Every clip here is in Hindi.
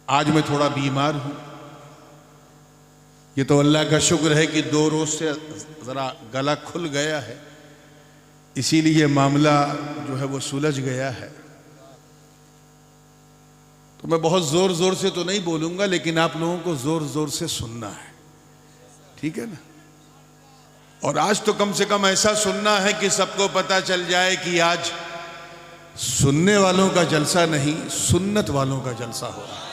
आज मैं थोड़ा बीमार हूँ। ये तो अल्लाह का शुक्र है कि 2 रोज़ से ज़रा गला खुल गया है, इसीलिए मामला जो है वो सुलझ गया है। तो मैं बहुत ज़ोर ज़ोर से तो नहीं बोलूँगा, लेकिन आप लोगों को ज़ोर ज़ोर से सुनना है, ठीक है ना। और आज तो कम से कम ऐसा सुनना है कि सबको पता चल जाए कि आज सुनने वालों का जलसा नहीं, सुन्नत वालों का जलसा हो रहा है।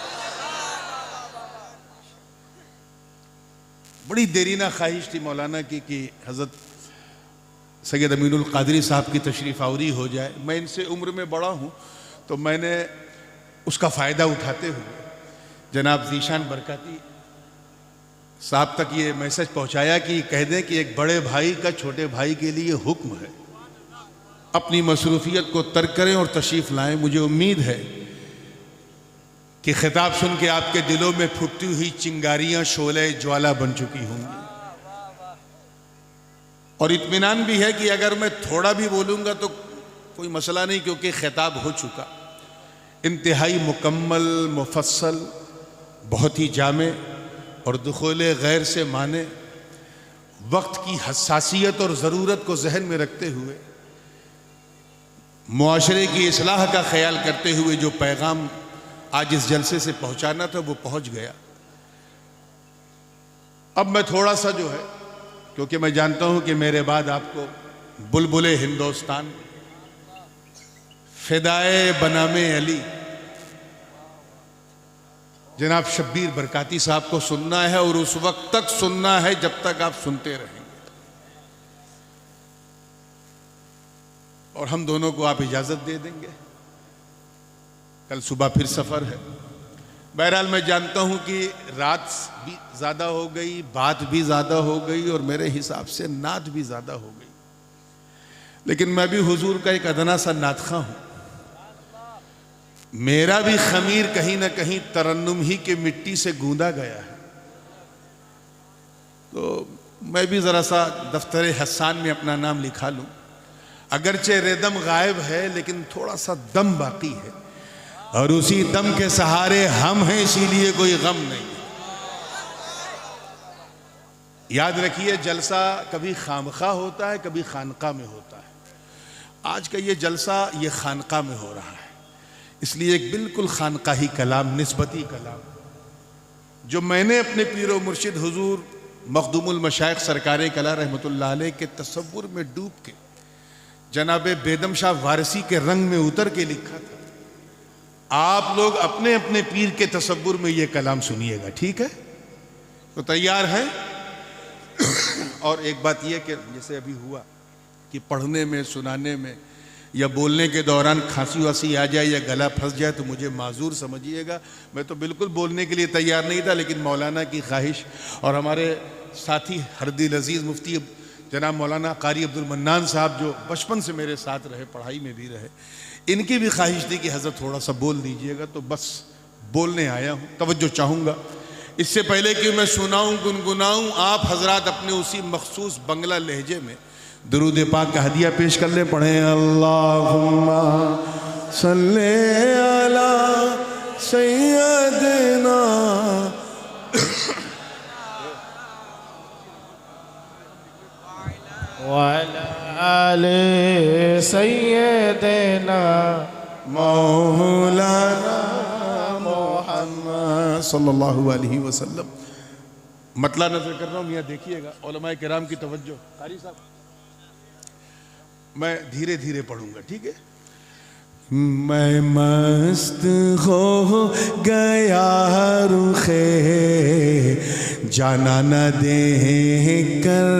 बड़ी देरीना ख्वाहिश थी मौलाना की कि हज़रत सैयद अमीनुल क़ादरी साहब की तशरीफ़ आवरी हो जाए। मैं इनसे उम्र में बड़ा हूँ, तो मैंने उसका फ़ायदा उठाते हुए जनाब ज़ीशान बरकाती साहब तक ये मैसेज पहुँचाया कि कह दें कि एक बड़े भाई का छोटे भाई के लिए हुक्म है, अपनी मसरूफियत को तर्क करें और तशरीफ़ लाएं। मुझे उम्मीद है कि खिताब सुन के आपके दिलों में फूटती हुई चिंगारियां शोले ज्वाला बन चुकी होंगी, और इत्मीनान भी है कि अगर मैं थोड़ा भी बोलूँगा तो कोई मसला नहीं, क्योंकि खिताब हो चुका, इंतहाई मुकम्मल, मुफस्सल, बहुत ही जामे और दुखोले गैर से माने, वक्त की हसासियत और ज़रूरत को जहन में रखते हुए, मुआशरे की इस्लाह का ख्याल करते हुए जो पैगाम आज इस जलसे से पहुंचाना था वो पहुंच गया। अब मैं थोड़ा सा जो है, क्योंकि मैं जानता हूं कि मेरे बाद आपको बुलबुले हिंदुस्तान, फिदाए बनामे अली जनाब शब्बीर बरकाती साहब को सुनना है, और उस वक्त तक सुनना है जब तक आप सुनते रहेंगे। और हम दोनों को आप इजाजत दे देंगे, कल सुबह फिर सफर है। बहरहाल मैं जानता हूं कि रात भी ज्यादा हो गई, बात भी ज्यादा हो गई, और मेरे हिसाब से नात भी ज्यादा हो गई, लेकिन मैं भी हुजूर का एक अदना सा नातखा हूं। मेरा भी खमीर कहीं ना कहीं तरन्नुम ही के मिट्टी से गूंदा गया है, तो मैं भी जरा सा दफ्तर हसान में अपना नाम लिखा लूं। अगरचे रेदम गायब है, लेकिन थोड़ा सा दम बाकी है, और उसी दम के सहारे हम हैं, इसीलिए कोई गम नहीं। याद रखिए, जलसा कभी खामखा होता है, कभी खानका में होता है। आज का ये जलसा ये खानका में हो रहा है, इसलिए एक बिल्कुल खानकाही कलाम, निस्बती कलाम, जो मैंने अपने पीरो मुर्शिद हुजूर मखदूमुल मशाइख सरकारे कला रहमतुल्लाह अलैह के तसव्वुर में डूब के जनाबे बेदम शाह वारसी के रंग में उतर के लिखा था। आप लोग अपने अपने पीर के तसव्वुर में ये कलाम सुनिएगा, ठीक है? तो तैयार हैं? और एक बात यह कि जैसे अभी हुआ कि पढ़ने में, सुनाने में या बोलने के दौरान खांसी वासी आ जाए या गला फंस जाए तो मुझे माजूर समझिएगा। मैं तो बिल्कुल बोलने के लिए तैयार नहीं था, लेकिन मौलाना की ख्वाहिश और हमारे साथी हरदिल अजीज़ मुफ्ती जनाब मौलाना कारी अब्दुल मन्नान साहब, जो बचपन से मेरे साथ रहे, पढ़ाई में भी रहे, इनकी भी ख्वाहिश थी कि हज़रत थोड़ा सा बोल दीजिएगा, तो बस बोलने आया हूँ। तवज्जो चाहूँगा। इससे पहले कि मैं सुनाऊँ, गुनगुनाऊँ, आप हजरात अपने उसी मखसूस बंगला लहजे में दुरूद पाक का हदिया पेश कर ले। पढ़े अल्लाहुम्मा सल्ले अला सय्यदना वाला आले सय्यदना मौलाना मुहम्मद सल्लल्लाहु अलैहि वसल्लम। मतला नजर कर रहा हूँ, मियाँ देखिएगा, उलमाए किराम की तवज्जो। कारी साहब, मैं धीरे धीरे पढ़ूंगा, ठीक है? मैं मस्त हो गया रुखे जाना न दे कर,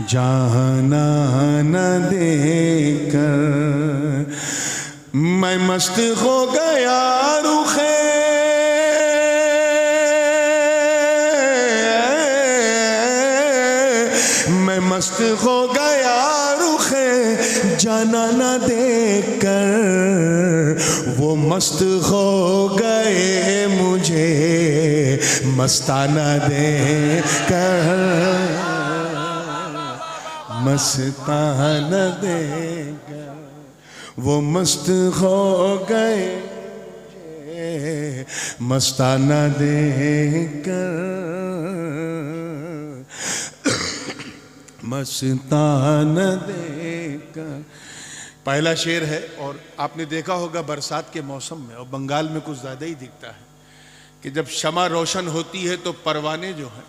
जाना न दे कर, मैं मस्त हो गया रुखे मस्त हो गया रुखे जाना न देखकर, वो मस्त हो गए मुझे मस्ताना देकर, मस्ताना देकर। वो मस्त हो गए मस्ताना देकर, मस्ताना देकर। पहला शेर है और आपने देखा होगा बरसात के मौसम में और बंगाल में कुछ ज़्यादा ही दिखता है कि जब शमा रोशन होती है तो परवाने जो हैं,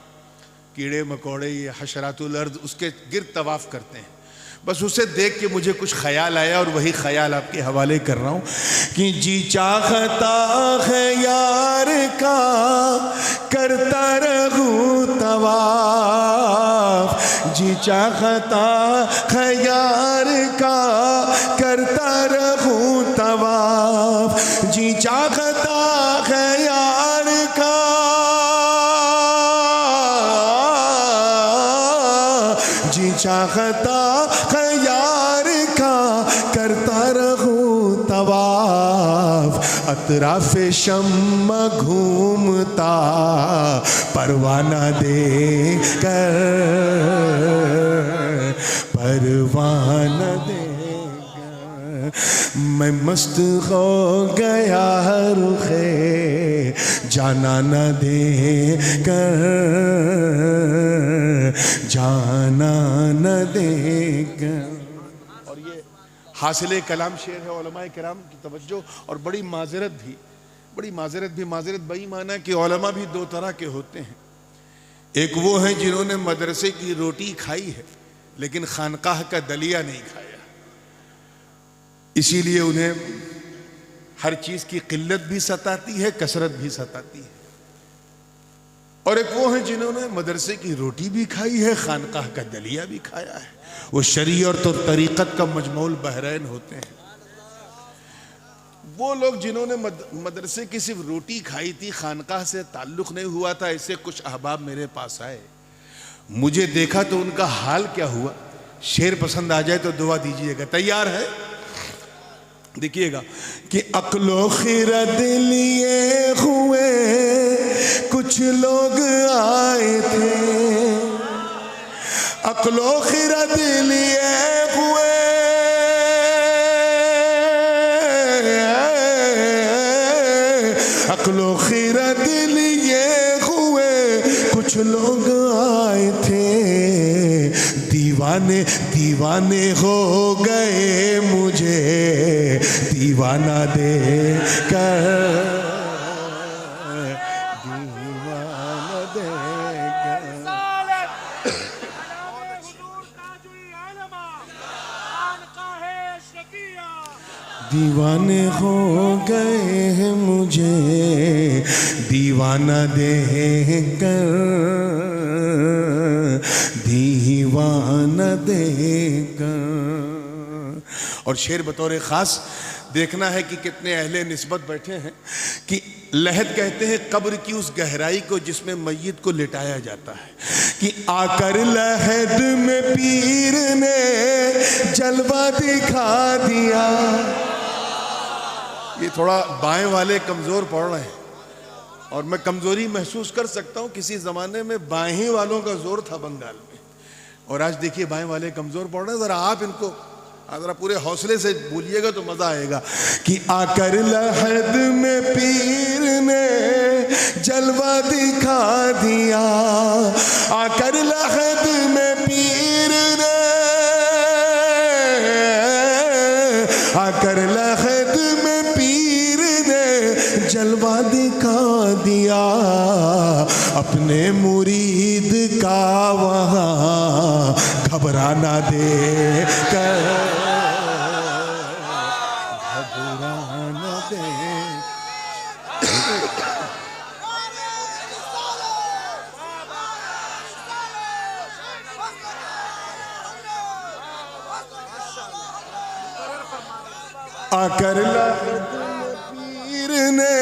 कीड़े मकोड़े, ये हशरातुल अर्द, उसके गिर्द तवाफ करते हैं। बस उसे देख के मुझे कुछ ख्याल आया और वही ख्याल आपके हवाले कर रहा हूँ कि जी चाहता है यार का करता रहूं तवाफ, जी चाहता है यार का करता रहूं तवाफ, जी चाहता है यार का, जी चाहता है यार का करता रहूं तवाफ, अतराफ़े शम्मा घूमता परवाना दे कर, परवाना दे कर। मैं मस्त हो गया रुखे जाना न दे कर, जाना न दे कर। और ये हासिले कलाम शेर है, उलमाए किराम की तवज्जो और बड़ी माजरत भी, माजरत बेईमाना कि उलमा भी दो तरह के होते हैं। एक वो हैं जिन्होंने मदरसे की रोटी खाई है लेकिन खानकाह का दलिया नहीं खाया, इसीलिए उन्हें हर चीज की किल्लत भी सताती है, कसरत भी सताती है। और एक वो हैं जिन्होंने मदरसे की रोटी भी खाई है, खानकाह का दलिया भी खाया है, वो शरीयत और तरीक़त का मजमूल बहरैन होते हैं। वो लोग जिन्होंने मदरसे की सिर्फ रोटी खाई थी, खानकाह से ताल्लुक़ नहीं हुआ था, ऐसे कुछ अहबाब मेरे पास आए, मुझे देखा तो उनका हाल क्या हुआ। शेर पसंद आ जाए तो दुआ दीजिएगा, तैयार है? देखिएगा कि अक्लो खिरद लिए हुए कुछ लोग आए थे, अक्लो खिरद लिए हुए अक्लो खिरद लिए हुए कुछ लोग आए थे, दीवाने दीवाने हो गए मुझे दीवाना दे कर, दीवाना दे कर। दीवाने हो गए मुझे दीवाना दे कर, दीवाना दे कर। और शेर बतौर ख़ास देखना है कि कितने अहले निस्बत बैठे हैं कि लहद कहते हैं कब्र की उस गहराई को जिसमें मय्यत को लिटाया जाता है, कि आकर लहद में पीर ने जलवा दिखा दिया। ये थोड़ा बाएं वाले कमज़ोर पड़ रहे हैं और मैं कमज़ोरी महसूस कर सकता हूँ। किसी ज़माने में बाएं वालों का जोर था बंगाल में, और आज देखिए बाएं वाले कमज़ोर पड़ रहे हैं। ज़रा आप इनको ज़रा पूरे हौसले से बोलिएगा तो मज़ा आएगा कि आकर लहद में पीर ने जलवा दिखा दिया, आकर लहद में पीर ने, आकर लहद में पीर ने जलवा दिखा दिया, अपने मुरीद का वहाँ घबराना दे कर, घबराना दे। आकर लहद पीर ने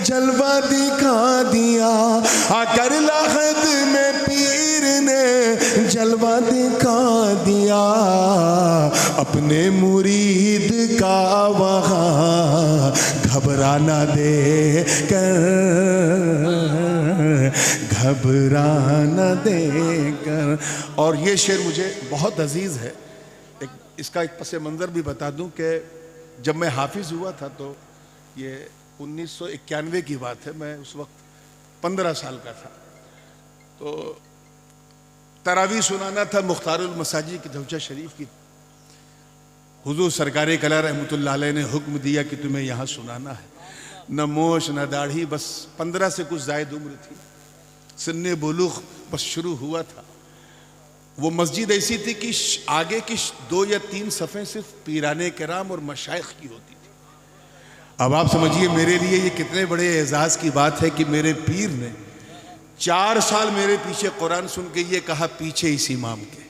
जलवा दिखा दिया, आकर लहद में पीर ने जलवा दिखा दिया, अपने मुरीद का वहाँ घबराना दे कर, घबराना दे कर। और ये शेर मुझे बहुत अजीज है। इसका एक पस मंज़र भी बता दूं कि जब मैं हाफिज हुआ था तो ये 1991 की बात है, मैं उस वक्त 15 साल का था। तो तरावी सुनाना था मुख्तारुल मसाजिद की दौचा शरीफ की। हुजूर सरकार कला रहमतुल्लाह अलैह ने हुक्म दिया कि तुम्हें यहाँ सुनाना है। न मोश न दाढ़ी, बस 15 से कुछ जायद उम्र थी, सुन्ने बुलूग बस शुरू हुआ था। वो मस्जिद ऐसी थी कि आगे की 2 या 3 सफ़ें सिर्फ पीराने कराम और मशाइख की होती थी। अब आप समझिए मेरे लिए ये कितने बड़े एजाज़ की बात है कि मेरे पीर ने 4 साल मेरे पीछे कुरान सुन के ये कहा, पीछे इस इमाम के।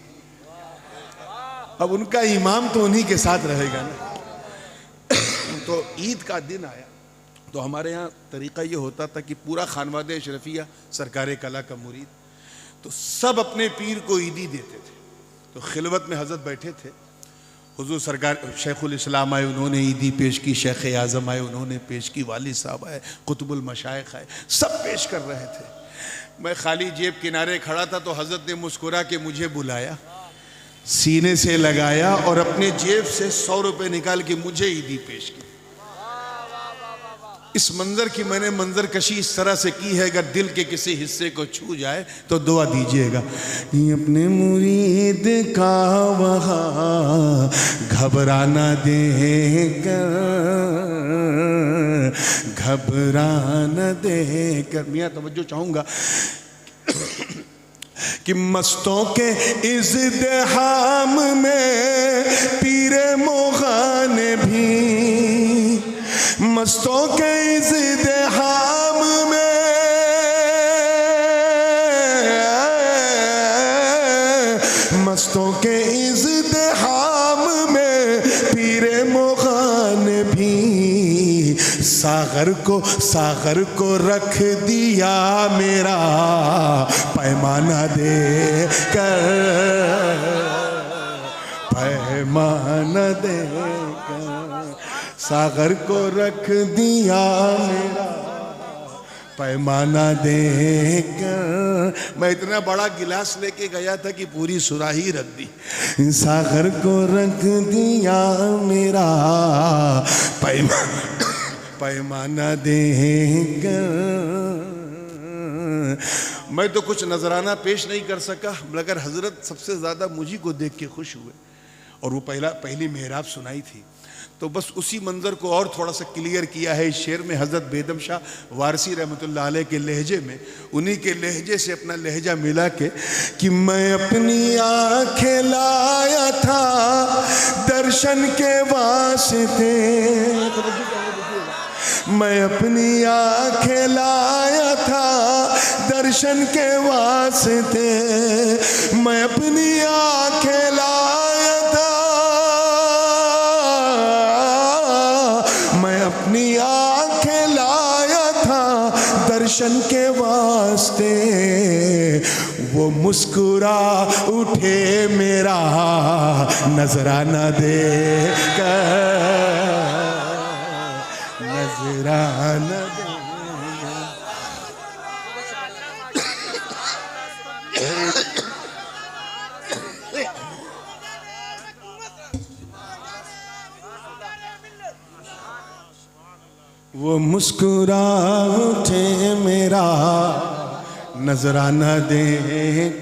अब उनका इमाम तो उन्हीं के साथ रहेगा ना। तो ईद का दिन आया तो हमारे यहाँ तरीक़ा ये होता था कि पूरा खानवाद अशरफिया सरकार कला का मुरीद, तो सब अपने पीर को ईदी देते थे। तो खिलवत में हज़रत बैठे थे, हुजूर सरकार शेखुल इस्लाम आए, उन्होंने ईदी पेश की, शेख आज़म आए, उन्होंने पेश की, वाली साहब आए, कुतुबुल मशाइख आए, सब पेश कर रहे थे। मैं खाली जेब किनारे खड़ा था तो हज़रत ने मुस्कुरा के मुझे बुलाया, सीने से लगाया और अपने जेब से 100 रुपये निकाल के मुझे ईदी पेश की। इस मंजर की मैंने मंजर कशी इस तरह से की है, अगर दिल के किसी हिस्से को छू जाए तो दुआ दीजिएगा। अपने मुरीद का वहाँ घबराना देकर, घबराना देकर। मियाँ तवज्जो चाहूँगा कि मस्तों के इज़्दिहाम में पीरे मोग़ान भी, मस्तों के इज़्दिहाम में, मस्तों के इज़्दिहाम में पीरे मोग़ान भी सागर को रख दिया मेरा पैमाना दे कर, पैमाना दे कर, सागर को रख दिया मेरा पैमाना दे कर। मैं इतना बड़ा गिलास लेके गया था कि पूरी सुराही रख दी। सागर को रख दिया मेरा पैमाना देकर। मैं तो कुछ नजराना पेश नहीं कर सका, मगर हजरत सबसे ज़्यादा मुझी को देख के खुश हुए और वो पहली मेहराब सुनाई थी। तो बस उसी मंज़र को और थोड़ा सा क्लियर किया है इस शेर में। हज़रत बेदम शाह वारसी रहमतुल्लाह अलैह के लहजे में, उन्हीं के लहजे से अपना लहजा मिला के कि मैं अपनी आँखें लाया था दर्शन के वास्ते, मैं अपनी आँखें लाया था दर्शन के वास्ते, मैं अपनी आँखें लाया था, मैं अपनी आँखें लाया था दर्शन के वास्ते। वो मुस्कुरा उठे मेरा नजराना दे कर, नजराना दे। वो मुस्कुरा उठे मेरा नजराना दे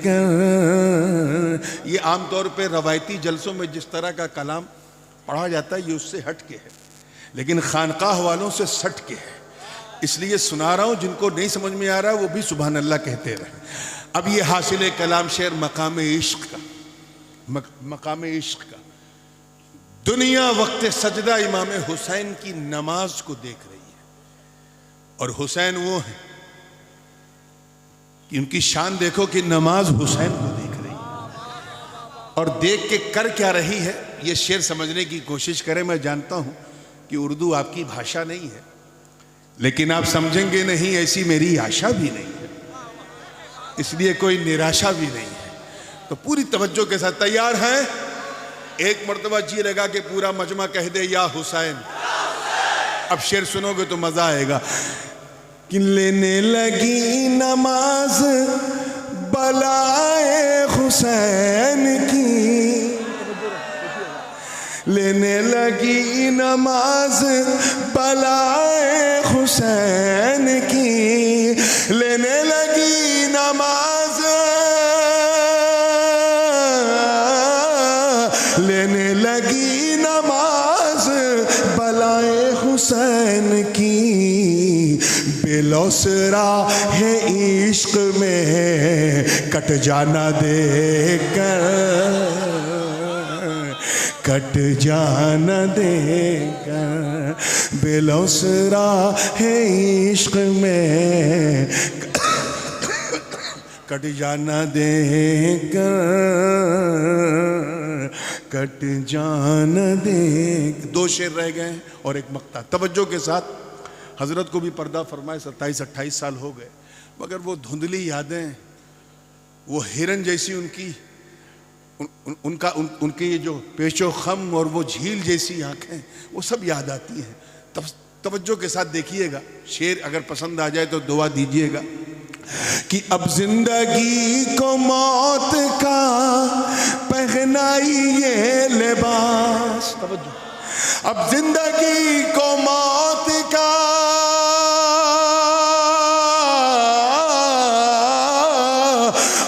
कर। ये आमतौर पे रवायती जलसों में जिस तरह का कलाम पढ़ा जाता है ये उससे हट के है, लेकिन खानकाह वालों से सट के है, इसलिए सुना रहा हूँ। जिनको नहीं समझ में आ रहा है वो भी सुभान अल्लाह कहते रहे। अब ये हासिल कलाम शेर मकाम इश्क का, मकाम इश्क का। दुनिया वक्त सजदा इमाम हुसैन की नमाज को देख रही है और हुसैन वो है कि उनकी शान देखो कि नमाज हुसैन को देख रही है और देख के कर क्या रही है ये शेर समझने की कोशिश करें। मैं जानता हूं कि उर्दू आपकी भाषा नहीं है, लेकिन आप समझेंगे नहीं ऐसी मेरी आशा भी नहीं है, इसलिए कोई निराशा भी नहीं है। तो पूरी तवज्जो के साथ तैयार हैं? एक मर्तबा जी लगा के पूरा मजमा कह दे या हुसैन। अब शेर सुनोगे तो मजा आएगा कि लेने लगी नमाज बलाए हुसैन की, लेने लगी नमाज बलाए हुसैन की, लेने लगी नमाज, लेने लगी नमाज बलाए हुसैन की। बेलौसरा है इश्क में कट जाना देकर, कट जाना देगा। बेलौसरा है इश्क में कट जाना देगा, कट जाना देगा। दो शेर रह गए और एक मक्ता। तवज्जो के साथ, हजरत को भी पर्दा फरमाए 27-28 साल हो गए, मगर वो धुंधली यादें, वो हिरन जैसी उनकी उनके ये जो पेशो खम और वो झील जैसी आंखें, वो सब याद आती हैं। तब तवज्जो के साथ देखिएगा, शेर अगर पसंद आ जाए तो दुआ दीजिएगा कि अब जिंदगी को मौत का पहनाइए लिबास। तवज्जो, अब जिंदगी को मौत का,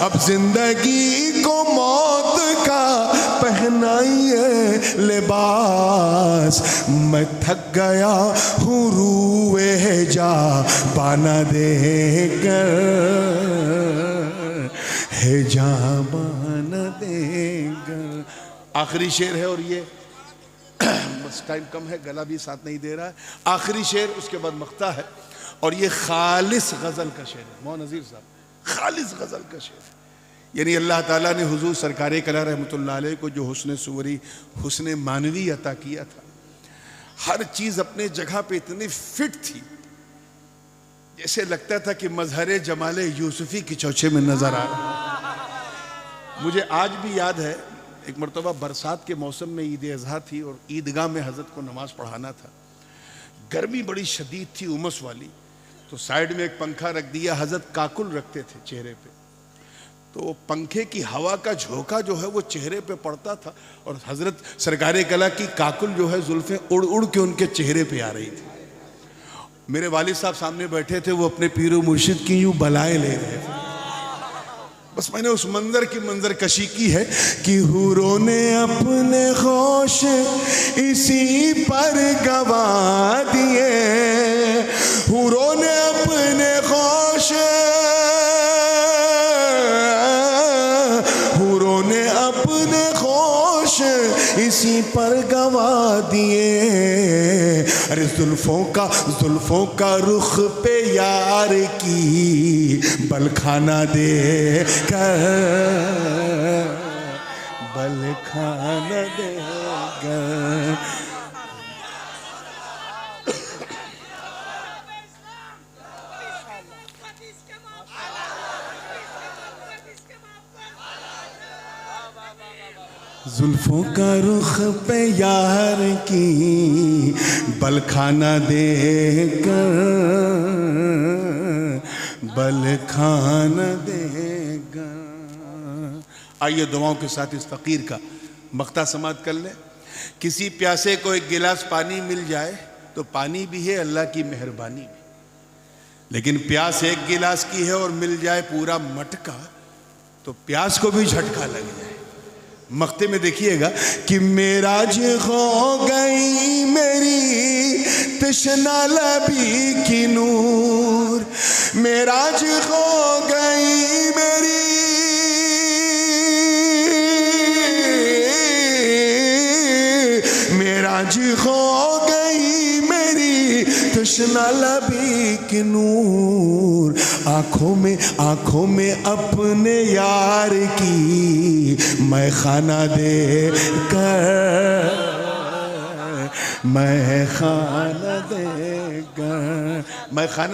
अब जिंदगी को मौत का पहनाइए लिबास। मैं थक गया हूँ रूए जा बाना देकर, है जा बाना देकर। आखिरी शेर है और ये बस टाइम कम है, गला भी साथ नहीं दे रहा है। आखिरी शेर, उसके बाद मख्ता है, और ये खालिस गजल का शेर है। मौन नज़ीर साहब, खालिस गजल का शेर, यानी अल्लाह ताला ने हुजूर सरकार कला रहमतुल्लाह अलैह को जो हुस्न सुवरी, हुस्न मानवी अता किया था, हर चीज अपने जगह पे इतनी फिट थी, जैसे लगता था कि मजहर जमाले यूसुफी की चौचे में नजर आ रहा। मुझे आज भी याद है, एक मरतबा बरसात के मौसम में ईद अज़हा थी और ईदगाह में हजरत को नमाज पढ़ाना था। गर्मी बड़ी शदीद थी, उमस वाली, तो साइड में एक पंखा रख दिया। हजरत काकुल रखते थे चेहरे पे, तो पंखे की हवा का झोंका जो है वो चेहरे पे पड़ता था, और हजरत सरकारे कला की काकुल जो है जुल्फें उड़ उड़ के उनके चेहरे पे आ रही थी। मेरे वालिद साहब सामने बैठे थे, वो अपने पीरो मुर्शिद की यूं बलाएं ले रहे थे। बस मैंने उस मंजर की मंजर कशी की है कि हुरों ने अपने होश इसी पर गवा दिए, हुरों ने अपने होश, हुरों ने अपने होश इसी पर गवा दिए। अरे जुल्फों का रुख पे यार की बलखाना दे कर, बलखाना दे कर। जुल्फों का रुख पे यार की बलखाना देकर, बलखाना देगा। आइए दुआओं के साथ इस फकीर का मख्ता समात कर लें। किसी प्यासे को एक गिलास पानी मिल जाए तो पानी भी है, अल्लाह की मेहरबानी भी, लेकिन प्यास एक गिलास की है और मिल जाए पूरा मटका तो प्यास को भी झटका लग जाए। मख्ते में देखिएगा कि मेराज हो गई मेरी तशना लबी की नूर, मेराज हो गई मेरी, मेराज हो गई मेरी तशना लबी की नूर। आंखों में अपने यार की मैं खाना दे कर, मैं खाना देगा, मैं खाना